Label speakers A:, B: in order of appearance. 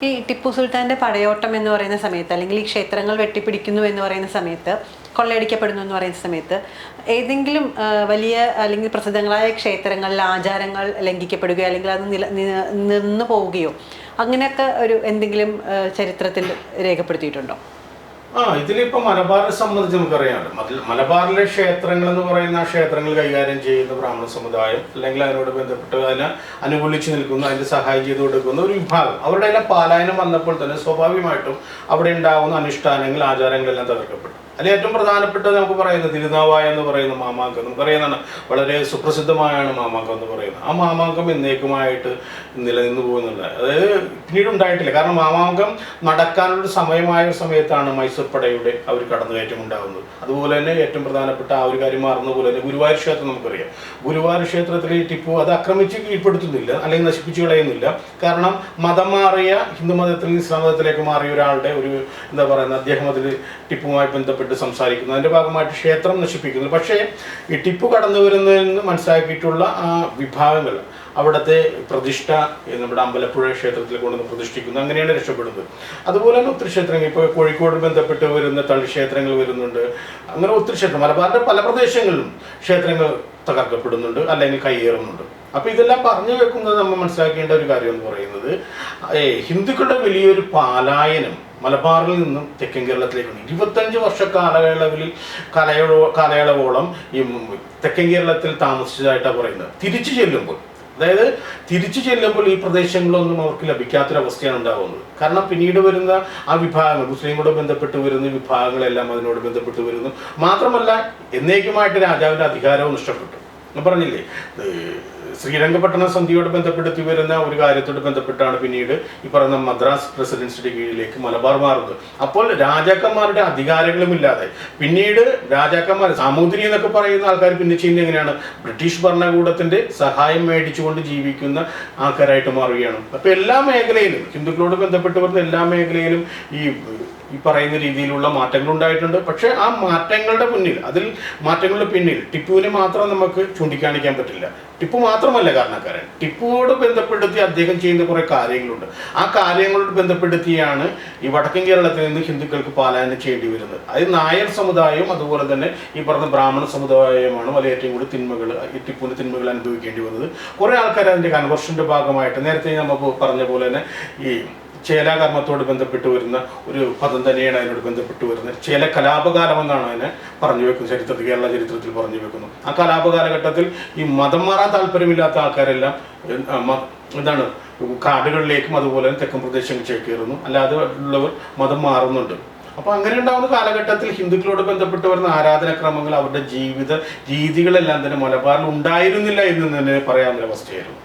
A: ഈ ടിപ്പു സുൽത്താന്റെ പടയോട്ടം എന്ന് പറയുന്ന സമയത്ത്, അല്ലെങ്കിൽ ഈ ക്ഷേത്രങ്ങൾ വെട്ടിപ്പിടിക്കുന്നു എന്ന് പറയുന്ന സമയത്ത്, കൊള്ളയടിക്കപ്പെടുന്നു എന്ന് പറയുന്ന സമയത്ത്, ഏതെങ്കിലും വലിയ അല്ലെങ്കിൽ പ്രസിദ്ധങ്ങളായ ക്ഷേത്രങ്ങളിൽ ആചാരങ്ങൾ ലംഘിക്കപ്പെടുകയോ അല്ലെങ്കിൽ അത് നിന്നു പോവുകയോ അങ്ങനെയൊക്കെ എന്തെങ്കിലും ചരിത്രത്തിൽ രേഖപ്പെടുത്തിയിട്ടുണ്ടോ?
B: ഇതിലിപ്പോൾ മലബാറിനെ സംബന്ധിച്ച് നമുക്കറിയാമല്ലോ. മലബാറിലെ ക്ഷേത്രങ്ങൾ എന്ന് പറയുന്ന ക്ഷേത്രങ്ങൾ കൈകാര്യം ചെയ്യുന്ന ബ്രാഹ്മണ സമുദായം, അല്ലെങ്കിൽ അതിനോട് ബന്ധപ്പെട്ട് അതിനെ അനുകൂലിച്ച് നിൽക്കുന്ന, അതിന് സഹായം ചെയ്തു കൊടുക്കുന്ന ഒരു വിഭാഗം, അവരുടെ എല്ലാം പലായനം വന്നപ്പോൾ തന്നെ സ്വാഭാവികമായിട്ടും അവിടെ ഉണ്ടാകുന്ന അനുഷ്ഠാനങ്ങൾ, ആചാരങ്ങളെല്ലാം തകർക്കപ്പെട്ടു. അതിൽ ഏറ്റവും പ്രധാനപ്പെട്ടത് നമുക്ക് പറയുന്നത് തിരുനാവായ എന്ന് പറയുന്ന മാമാങ്കം. നമുക്കറിയുന്നതാണ്, വളരെ സുപ്രസിദ്ധമായാണ് മാമാങ്കം എന്ന് പറയുന്നത്. ആ മാമാങ്കം എന്നേക്കുമായിട്ട് നിലനിന്ന് പോകുന്നുണ്ട്. അതായത് പിന്നീട് ഉണ്ടായിട്ടില്ല. കാരണം മാമാങ്കം നടക്കാനുള്ള സമയമായ സമയത്താണ് മൈസൂർ പടയുടെ ഒരു കടന്നുകയറ്റം ഉണ്ടാകുന്നത്. അതുപോലെ തന്നെ ഏറ്റവും പ്രധാനപ്പെട്ട ആ ഒരു കാര്യം മാറുന്ന പോലെ തന്നെ ഗുരുവായൂർ ക്ഷേത്രം നമുക്കറിയാം. ഗുരുവായൂർ ക്ഷേത്രത്തിൽ ടിപ്പു അത് ആക്രമിച്ച് കീഴ്പ്പെടുത്തുന്നില്ല, അല്ലെങ്കിൽ നശിപ്പിച്ചു കളയുന്നില്ല. കാരണം മതം മാറിയ, ഹിന്ദു മതത്തിൽ നിന്ന് ഇസ്ലാം മതത്തിലേക്ക് മാറിയ ഒരാളുടെ എന്താ പറയുന്നത്, അദ്ദേഹം അതിൽ ടിപ്പുമായി ബന്ധപ്പെട്ട് സംസാരിക്കുന്നു, അതിൻ്റെ ഭാഗമായിട്ട് ക്ഷേത്രം നശിപ്പിക്കുന്നു. പക്ഷേ ഈ ടിപ്പു കടന്നു വരുന്നതെന്ന് മനസ്സിലാക്കിയിട്ടുള്ള ആ വിഭാഗങ്ങൾ അവിടുത്തെ പ്രതിഷ്ഠ നമ്മുടെ അമ്പലപ്പുഴ ക്ഷേത്രത്തിൽ കൊണ്ടുവന്ന് പ്രതിഷ്ഠിക്കുന്നു. അങ്ങനെയാണ് രക്ഷപ്പെടുന്നത്. അതുപോലെ തന്നെ ഒത്തിരി ക്ഷേത്രങ്ങൾ, ഇപ്പോൾ കോഴിക്കോട് ബന്ധപ്പെട്ട് വരുന്ന തളിക്ഷേത്രങ്ങൾ വരുന്നുണ്ട്. അങ്ങനെ ഒത്തിരി ക്ഷേത്രം മലബാറിൻ്റെ പല പ്രദേശങ്ങളിലും ക്ഷേത്രങ്ങൾ തകർക്കപ്പെടുന്നുണ്ട്, അല്ലെങ്കിൽ കയ്യേറുന്നുണ്ട്. അപ്പോൾ ഇതെല്ലാം പറഞ്ഞു വെക്കുന്നത് നമ്മൾ മനസ്സിലാക്കേണ്ട ഒരു കാര്യം എന്ന് പറയുന്നത്, ഹിന്ദുക്കളുടെ വലിയൊരു പലായനം മലബാറിൽ നിന്നും തെക്കൻ കേരളത്തിലേക്കുണ്ട്. 25 വർഷ കാലയളവോളം ഈ തെക്കൻ കേരളത്തിൽ താമസിച്ചതായിട്ടാണ് പറയുന്നത്. തിരിച്ചു ചെല്ലുമ്പോൾ ഈ പ്രദേശങ്ങളൊന്നും അവർക്ക് ലഭിക്കാത്തൊരവസ്ഥയാണ് ഉണ്ടാകുന്നത്. കാരണം പിന്നീട് വരുന്ന ആ വിഭാഗങ്ങൾ, മുസ്ലിങ്ങളോട് ബന്ധപ്പെട്ട് വരുന്ന വിഭാഗങ്ങളെല്ലാം അതിനോട് ബന്ധപ്പെട്ട് വരുന്നു. മാത്രമല്ല എന്നേക്കുമായിട്ട് രാജാവിൻ്റെ അധികാരവും നഷ്ടപ്പെട്ടു. ഞാൻ പറഞ്ഞില്ലേ, ശ്രീരംഗപട്ടണ സന്ധിയോട് ബന്ധപ്പെടുത്തി വരുന്ന ഒരു കാര്യത്തോട് ബന്ധപ്പെട്ടാണ് പിന്നീട് ഈ പറയുന്ന മദ്രാസ് പ്രസിഡൻസിയുടെ കീഴിലേക്ക് മലബാർ മാറുന്നത്. അപ്പോൾ രാജാക്കന്മാരുടെ അധികാരങ്ങളുമില്ലാതെ പിന്നീട് രാജാക്കന്മാർ, സാമൂതിരി എന്നൊക്കെ പറയുന്ന ആൾക്കാർ പിന്നെ ചെയ്യുന്നത് എങ്ങനെയാണ്, ബ്രിട്ടീഷ് ഭരണകൂടത്തിന്റെ സഹായം മേടിച്ചുകൊണ്ട് ജീവിക്കുന്ന ആൾക്കാരായിട്ട് മാറുകയാണ്. അപ്പോൾ എല്ലാ മേഖലയിലും, ഹിന്ദുക്കളോട് ബന്ധപ്പെട്ട് വരുന്ന എല്ലാ മേഖലയിലും ഈ പറയുന്ന രീതിയിലുള്ള മാറ്റങ്ങൾ ഉണ്ടായിട്ടുണ്ട്. പക്ഷേ ആ മാറ്റങ്ങളുടെ പിന്നിൽ ടിപ്പുവിനെ മാത്രം നമുക്ക് ചൂണ്ടിക്കാണിക്കാൻ പറ്റില്ല. ടിപ്പു മാത്രമല്ല കാരണക്കാരൻ. ടിപ്പുവോട് ബന്ധപ്പെടുത്തി അദ്ദേഹം ചെയ്യുന്ന കുറേ കാര്യങ്ങളുണ്ട്. ആ കാര്യങ്ങളോട് ബന്ധപ്പെടുത്തിയാണ് ഈ വടക്കൻ കേരളത്തിൽ നിന്ന് ഹിന്ദുക്കൾക്ക് പലായനം ചെയ്യേണ്ടി വരുന്നത്. അത് നായർ സമുദായവും അതുപോലെ തന്നെ ഈ പറഞ്ഞ ബ്രാഹ്മണ സമുദായമാണ് ഏറ്റവും കൂടുതൽ ഈ ടിപ്പുവിൻ്റെ തിന്മകൾ അനുഭവിക്കേണ്ടി വന്നത്. കുറേ ആൾക്കാർ അതിൻ്റെ കൺവേർഷൻ്റെ ഭാഗമായിട്ട്, നേരത്തെ നമുക്ക് പറഞ്ഞ പോലെ തന്നെ ഈ ചേലാകർമ്മത്തോട് ബന്ധപ്പെട്ട് വരുന്ന ഒരു പദം തന്നെയാണ് അതിനോട് ബന്ധപ്പെട്ട് വരുന്നത്. ചേല കലാപകാലം എന്നാണ് അതിനെ പറഞ്ഞു വെക്കുന്നത്, കേരള ചരിത്രത്തിൽ പറഞ്ഞു വെക്കുന്നു. ആ കലാപകാലഘട്ടത്തിൽ ഈ മതം മാറാൻ താല്പര്യമില്ലാത്ത ആൾക്കാരെല്ലാം കാടുകളിലേക്കും അതുപോലെ തന്നെ തെക്കൻ പ്രദേശങ്ങൾ ചേക്കേറുന്നു. അല്ലാതെ ഉള്ളവർ മതം മാറുന്നുണ്ട്. അപ്പോൾ അങ്ങനെ ഉണ്ടാകുന്ന കാലഘട്ടത്തിൽ ഹിന്ദുക്കളോട് ബന്ധപ്പെട്ട് വരുന്ന ആരാധനാക്രമങ്ങൾ, അവരുടെ ജീവിത രീതികളെല്ലാം തന്നെ മലബാറിൽ ഉണ്ടായിരുന്നില്ല എന്ന് തന്നെ പറയാവുന്ന അവസ്ഥയായിരുന്നു.